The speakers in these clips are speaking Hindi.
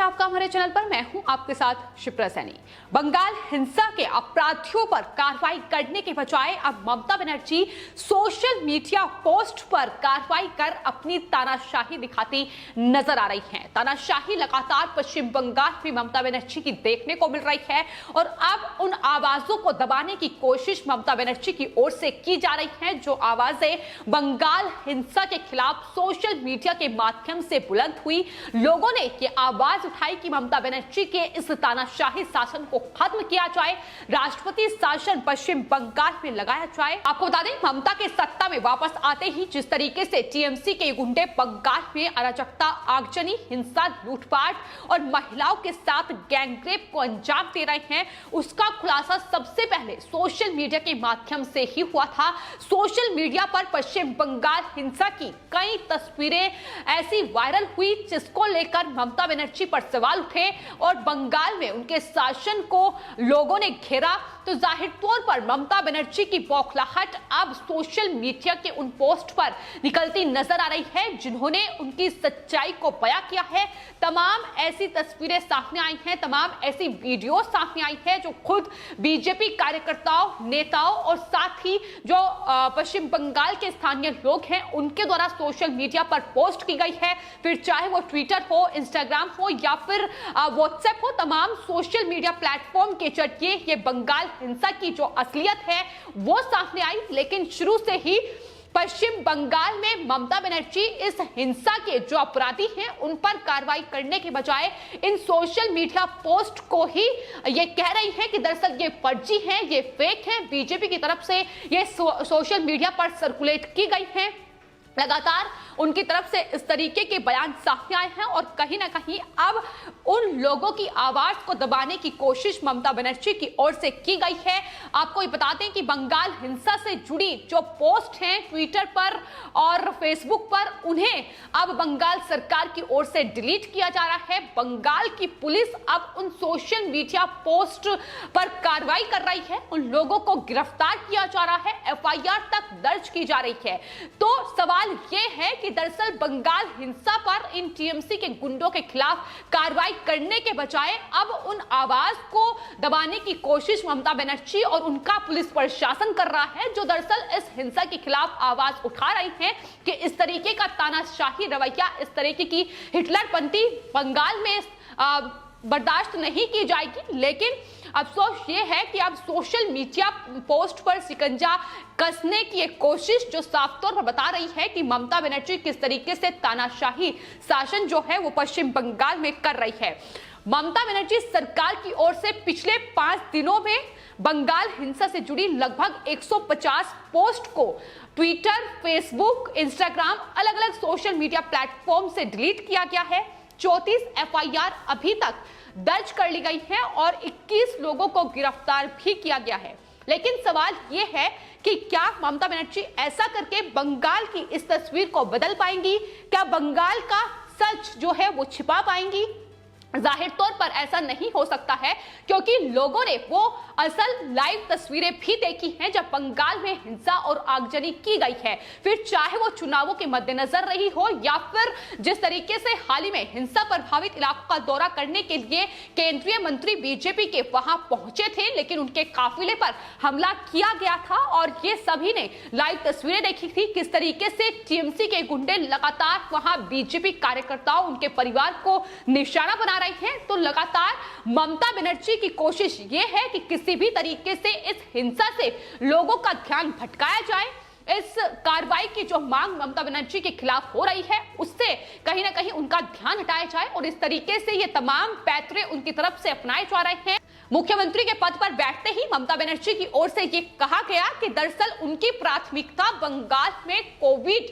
आपका हमारे चैनल पर। मैं हूं आपके साथ शिप्रा सैनी। बंगाल हिंसा के अपराधियों पर कार्रवाई करने के बजाय अब Mamata Banerjee social media post पर कार्रवाई कर अपनी तानाशाही दिखाती नजर आ रही हैं। तानाशाही लगातार पश्चिम बंगाल में ममता बनर्जी की देखने को मिल रही है और अब उन आवाजों को दबाने की कोशिश ममता बनर्जी की ओर से की जा रही है, जो आवाजें बंगाल हिंसा के खिलाफ सोशल मीडिया के माध्यम से बुलंद हुई। लोगों ने ये आवाज उठाई कि ममता बनर्जी के इस तानाशाही शासन को खत्म किया जाए, राष्ट्रपति शासन पश्चिम बंगाल में लगाया जाए। आपको बता दें, ममता के सत्ता में वापस आते ही जिस तरीके से टीएमसी के गुंडे बंगाल में अराजकता, आगजनी, हिंसा, लूटपाट और महिलाओं के साथ गैंगरेप को अंजाम दे रहे हैं, उसका खुलासा सबसे पहले सोशल मीडिया के माध्यम से ही हुआ था। सोशल मीडिया पर पश्चिम बंगाल हिंसा की कई तस्वीरें ऐसी वायरल हुई जिसको लेकर ममता बनर्जी पर सवाल उठे और बंगाल में उनके शासन को लोगों ने घेरा। तो जाहिर तौर पर ममता बनर्जी की बौखलाहट अब सोशल मीडिया के उन पोस्ट पर निकलती नजर आ रही है जिन्होंने उनकी सच्चाई को बयां किया है। तमाम ऐसी तस्वीरें सामने आई हैं, तमाम ऐसी वीडियो सामने आई है जो खुद बीजेपी कार्यकर्ताओं, नेताओं और साथ ही जो पश्चिम बंगाल के स्थानीय लोग हैं उनके द्वारा सोशल मीडिया पर पोस्ट की गई है। फिर चाहे वो ट्विटर हो, इंस्टाग्राम हो या फिर व्हाट्सएप हो, तमाम सोशल मीडिया प्लेटफॉर्म के जरिए ये बंगाल हिंसा की जो असलियत है वो सामने आई। लेकिन शुरू से ही पश्चिम बंगाल में ममता बनर्जी इस हिंसा के जो अपराधी हैं उन पर कार्रवाई करने के बजाय इन सोशल मीडिया पोस्ट को ही ये कह रही है कि दरअसल ये फर्जी है, ये फेक है, बीजेपी की तरफ से ये सोशल मीडिया पर सर्कुलेट की गई है। लगातार उनकी तरफ से इस तरीके के बयान सामने आए हैं और कहीं ना कहीं अब उन लोगों की आवाज को दबाने की कोशिश ममता बनर्जी की ओर से की गई है। आपको ये बता दें कि बंगाल हिंसा से जुड़ी जो पोस्ट हैं ट्विटर पर और फेसबुक पर, उन्हें अब बंगाल सरकार की ओर से डिलीट किया जा रहा है। बंगाल की पुलिस अब उन सोशल मीडिया पोस्ट पर कार्रवाई कर रही है, उन लोगों को गिरफ्तार किया जा रहा है, एफआईआर तक दर्ज की जा रही है। तो सवाल यह है कि दरअसल बंगाल हिंसा पर इन टीएमसी के गुंडों के खिलाफ कार्रवाई करने के बजाय अब उन आवाज को दबाने की कोशिश ममता बनर्जी और उनका पुलिस प्रशासन कर रहा है, जो दरअसल इस हिंसा के खिलाफ आवाज उठा रही हैं कि इस तरीके का तानाशाही रवैया, इस तरीके की हिटलरपंथी बंगाल में बर्दाश्त नहीं की जाएगी। लेकिन अफसोस ये है कि अब सोशल मीडिया पोस्ट पर शिकंजा कसने की एक कोशिश जो साफ तौर पर बता रही है कि ममता बनर्जी किस तरीके से तानाशाही शासन जो है वो पश्चिम बंगाल में कर रही है। ममता बनर्जी सरकार की ओर से पिछले 5 दिनों में बंगाल हिंसा से जुड़ी लगभग 150 पोस्ट को ट्विटर, फेसबुक, इंस्टाग्राम, अलग अलग सोशल मीडिया प्लेटफॉर्म से डिलीट किया गया है। 34 एफआईआर अभी तक दर्ज कर ली गई है और 21 लोगों को गिरफ्तार भी किया गया है। लेकिन सवाल यह है कि क्या ममता बनर्जी ऐसा करके बंगाल की इस तस्वीर को बदल पाएंगी? क्या बंगाल का सच जो है वो छिपा पाएंगी? जाहिर तौर पर ऐसा नहीं हो सकता है, क्योंकि लोगों ने वो असल लाइव तस्वीरें भी देखी हैं जब बंगाल में हिंसा और आगजनी की गई है। फिर चाहे वो चुनावों के मद्देनजर रही हो या फिर जिस तरीके से हाल ही में हिंसा प्रभावित इलाकों का दौरा करने के लिए केंद्रीय मंत्री बीजेपी के वहां पहुंचे थे, लेकिन उनके काफिले पर हमला किया गया था और ये सभी ने लाइव तस्वीरें देखी थी किस तरीके से टीएमसी के गुंडे लगातार वहां बीजेपी कार्यकर्ताओं, उनके परिवार को निशाना बना रहे हैं। तो लगातार ममता बनर्जी की कोशिश यह है कि किसी भी तरीके से इस हिंसा से लोगों का ध्यान भटकाया जाए। इस कार्रवाई की जो मांग ममता बनर्जी के खिलाफ हो रही है उससे कहीं ना कहीं उनका ध्यान हटाया जाए और इस तरीके से ये तमाम पैतरे उनकी तरफ से अपनाए जा रहे हैं। मुख्यमंत्री के पद पर बैठते ही ममता बनर्जी की ओर से ये कहा गया कि दरअसल उनकी प्राथमिकता बंगाल में कोविड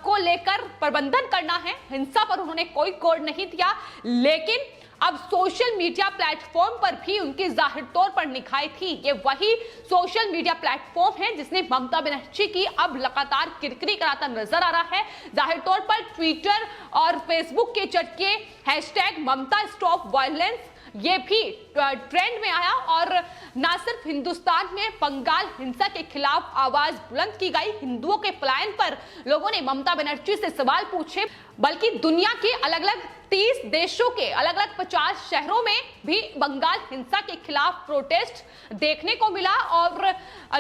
को लेकर प्रबंधन करना है। हिंसा पर उन्होंने कोई गौर नहीं दिया, लेकिन अब सोशल मीडिया प्लेटफॉर्म पर भी उनकी जाहिर तौर पर निगाहें थी। ये वही सोशल मीडिया प्लेटफॉर्म है जिसने ममता बनर्जी की अब लगातार किरकिरी कराता नजर आ रहा है। जाहिर तौर पर ट्विटर और फेसबुक के जरिए हैशटैग ममता स्टॉप वायलेंस ये भी ट्रेंड में आया और ना सिर्फ हिंदुस्तान में बंगाल हिंसा के खिलाफ आवाज बुलंद की गई, हिंदुओं के पलायन पर लोगों ने ममता बनर्जी से सवाल पूछे। बल्कि दुनिया के अलग अलग 30 देशों के अलग अलग 50 शहरों में भी बंगाल हिंसा के खिलाफ प्रोटेस्ट देखने को मिला और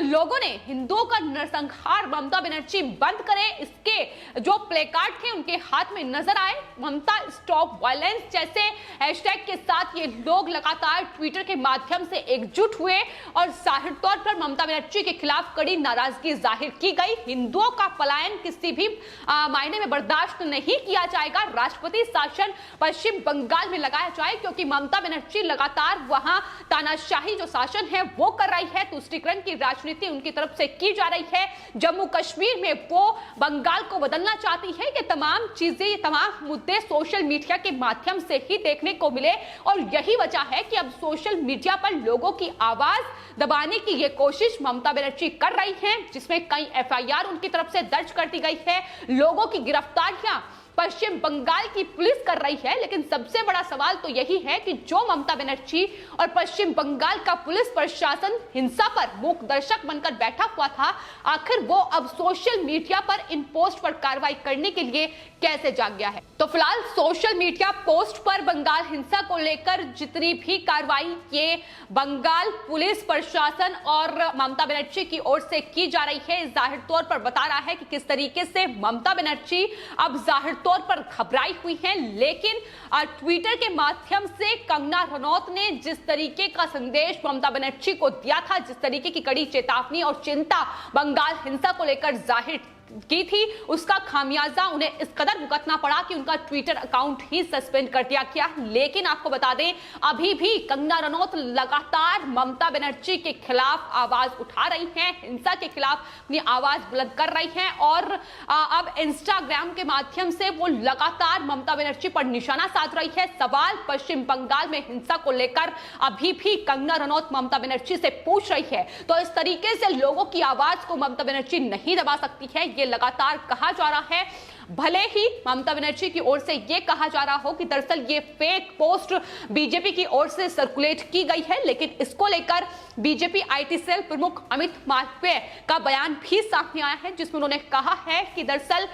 लोगों ने हिंदुओं का नरसंहार ममता बनर्जी बंद करे इसके जो प्लेकार्ड थे उनके हाथ में नजर आए। ममता स्टॉप वायलेंस जैसे हैशटैग के साथ ये लोग लगातार ट्विटर के माध्यम से एकजुट हुए और जाहिर तौर पर ममता बनर्जी के खिलाफ कड़ी नाराजगी जाहिर की गई। हिंदुओं का पलायन किसी भी मायने में बर्दाश्त नहीं किया जाएगा। राष्ट्रपति शासन पश्चिम बंगाल में लगाया जाए क्योंकि ममता बनर्जी लगातार वहां तानाशाही जो शासन है वो कर रही है, तुष्टीकरण की राजनीति उनकी तरफ से की जा रही है। जम्मू कश्मीर में वो बंगाल को बदलना चाहती है। ये तमाम चीजें, ये तमाम मुद्दे सोशल मीडिया के माध्यम से ही देखने को मिले और यही वजह है कि अब सोशल मीडिया पर लोगों की आवाज दबाने की ये कोशिश ममता बनर्जी कर रही है, जिसमें कई एफआईआर उनकी तरफ से दर्ज कर दी गई है। लोगों की गिरफ्तारियां पश्चिम बंगाल की पुलिस कर रही है। लेकिन सबसे बड़ा सवाल तो यही है कि जो ममता बनर्जी और पश्चिम बंगाल का पुलिस प्रशासन हिंसा पर मूक दर्शक बनकर बैठा हुआ था, आखिर वो अब सोशल मीडिया पर इन पोस्ट पर कार्रवाई करने के लिए कैसे जाग गया है। तो फिलहाल सोशल मीडिया पोस्ट पर बंगाल हिंसा को लेकर जितनी भी कार्रवाई ये बंगाल पुलिस प्रशासन और ममता बनर्जी की ओर से की जा रही है, जाहिर तौर पर बता रहा है कि किस तरीके से ममता बनर्जी अब जाहिर तौर पर घबराई हुई हैं। लेकिन ट्विटर के माध्यम से कंगना रनौत ने जिस तरीके का संदेश ममता बनर्जी को दिया था, जिस तरीके की कड़ी चेतावनी और चिंता बंगाल हिंसा को लेकर जाहिर की थी, उसका खामियाजा उन्हें इस कदर भुगतना पड़ा कि उनका ट्विटर अकाउंट ही सस्पेंड कर दिया गया। लेकिन आपको बता दें, अभी भी कंगना रनौत लगातार ममता बनर्जी के खिलाफ आवाज उठा रही हैं, हिंसा के खिलाफ अपनी आवाज बुलंद कर रही हैं और अब इंस्टाग्राम के माध्यम से वो लगातार ममता बनर्जी पर निशाना साध रही है। सवाल पश्चिम बंगाल में हिंसा को लेकर अभी भी कंगना रनौत ममता बनर्जी से पूछ रही है। तो इस तरीके से लोगों की आवाज को ममता बनर्जी नहीं दबा सकती है, ये लगातार कहा जा रहा है। भले ही ममता बनर्जी की ओर से यह कहा जा रहा हो कि दरअसल ये फेक पोस्ट बीजेपी की ओर से सर्कुलेट की गई है, लेकिन इसको लेकर बीजेपी आईटी सेल प्रमुख अमित मालवीय का बयान भी सामने आया है, जिसमें उन्होंने कहा है कि दरअसल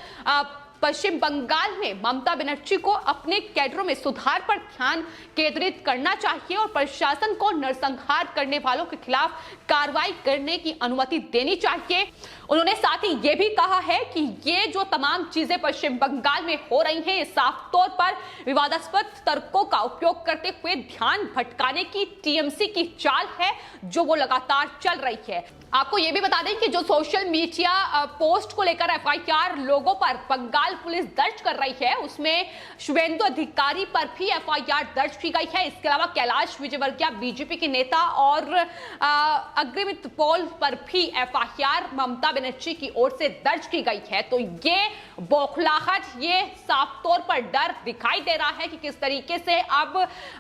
पश्चिम बंगाल में ममता बनर्जी को अपने कैडरों में सुधार पर ध्यान केंद्रित करना चाहिए और प्रशासन को नरसंहार करने वालों के खिलाफ कार्रवाई करने की अनुमति देनी चाहिए। उन्होंने साथ ही यह भी कहा है कि ये जो तमाम चीजें पश्चिम बंगाल में हो रही हैं, ये साफ तौर पर विवादास्पद तर्कों का उपयोग करते हुए ध्यान भटकाने की टीएमसी की चाल है जो वो लगातार चल रही है। आपको यह भी बता दें कि जो सोशल मीडिया पोस्ट को लेकर एफआईआर लोगों पर बंगाल पुलिस दर्ज कर रही है, उसमें शुभेंदु अधिकारी पर भी एफआईआर दर्ज की गई है। इसके अलावा कैलाश विजयवर्गीय बीजेपी के नेता और अग्रमित पॉल पर भी एफआईआर ममता बनर्जी की ओर से दर्ज की गई है। तो ये बौखलाहट, ये साफ तौर पर डर दिखाई दे रहा है कि किस तरीके से अब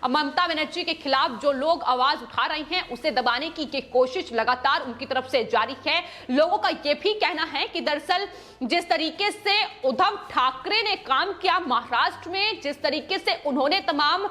ममता बनर्जी के खिलाफ जो लोग आवाज उठा रहे हैं उसे दबाने की ये कोशिश लगातार उनकी तरफ से जारी है। लोगों का यह भी कहना है कि दरअसल जिस तरीके से उद्धव ठाकरे ने काम किया महाराष्ट्र में, जिस तरीके से उन्होंने तमाम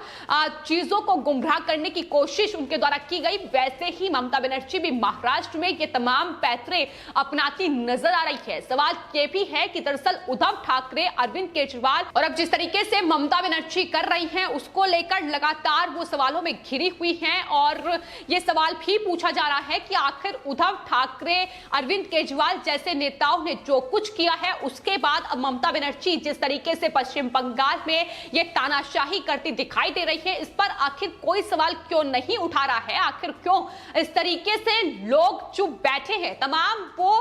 चीजों को गुमराह करने की कोशिश उनके द्वारा की गई, वैसे ही ममता बनर्जी भी महाराष्ट्र में ये तमाम पैतरे अपनाती नजर आ रही है। सवाल ये भी है कि दरअसल उद्धव ठाकरे, अरविंद केजरीवाल और अब जिस तरीके से ममता बनर्जी कर रही हैं उसको लेकर लगातार वो सवालों में घिरी हुई हैं और ये सवाल भी पूछा जा रहा है कि आखिर उद्धव ठाकरे, अरविंद केजरीवाल जैसे नेताओं ने जो कुछ किया है उसके बाद अब ममता बनर्जी जिस तरीके से पश्चिम बंगाल में ये तानाशाही करती दिखाई दे रही है, इस पर आखिर कोई सवाल क्यों नहीं उठा रहा है? आखिर क्यों इस तरीके से लोग चुप बैठे हैं? तमाम वो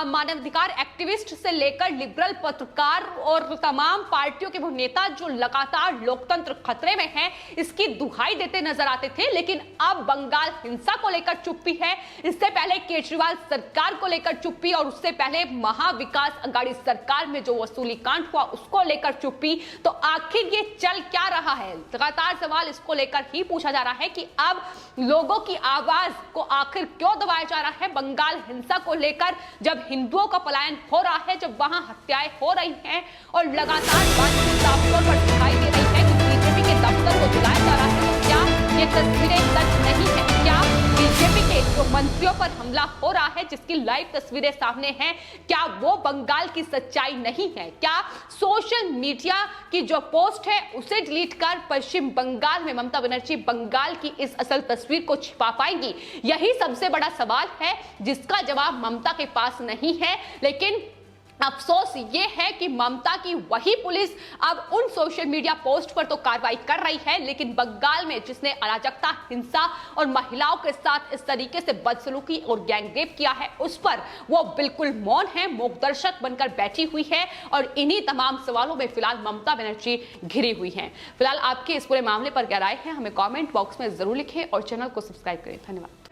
मानवाधिकार एक्टिविस्ट से लेकर लिबरल पत्रकार और तमाम पार्टियों के वो नेता जो लगातार लोकतंत्र खतरे में है इसकी दुहाई देते नजर आते थे, लेकिन अब बंगाल हिंसा को लेकर चुप्पी है। इससे पहले केजरीवाल सरकार को लेकर चुप्पी और उससे पहले महाविकास अघाड़ी सरकार में जो वसूली कांड हुआ उसको लेकर चुप्पी। तो आखिर ये चल क्या रहा है? लगातार सवाल इसको लेकर ही पूछा जा रहा है कि अब लोगों की आवाज को आखिर क्यों दबाया जा रहा है बंगाल हिंसा को लेकर, जब हिंदुओं का पलायन हो रहा है, जब वहां हत्याएं हो रही हैं और लगातार बातचीत साफ तौर पर दिखाई दे रही है कि बीजेपी के दफ्तर को जलाया जा रहा है। क्या ये तस्वीरें सच नहीं है? क्या बीजेपी के के जो मंत्रियों पर हमला हो रहा है, जिसकी लाइव तस्वीरें सामने हैं, क्या वो बंगाल की सच्चाई नहीं है? क्या सोशल मीडिया की जो पोस्ट है उसे डिलीट कर पश्चिम बंगाल में ममता बनर्जी बंगाल की इस असल तस्वीर को छिपा पाएंगी? यही सबसे बड़ा सवाल है जिसका जवाब ममता के पास नहीं है। लेकिन अफसोस ये है कि ममता की वही पुलिस अब उन सोशल मीडिया पोस्ट पर तो कार्रवाई कर रही है, लेकिन बंगाल में जिसने अराजकता, हिंसा और महिलाओं के साथ इस तरीके से बदसलूकी और गैंगरेप किया है, उस पर वो बिल्कुल मौन है, मूकदर्शक बनकर बैठी हुई है और इन्हीं तमाम सवालों में फिलहाल ममता बनर्जी घिरी हुई हैं। फिलहाल आपके इस पूरे मामले पर क्या राय है, हमें कमेंट बॉक्स में जरूर लिखें और चैनल को सब्सक्राइब करें। धन्यवाद।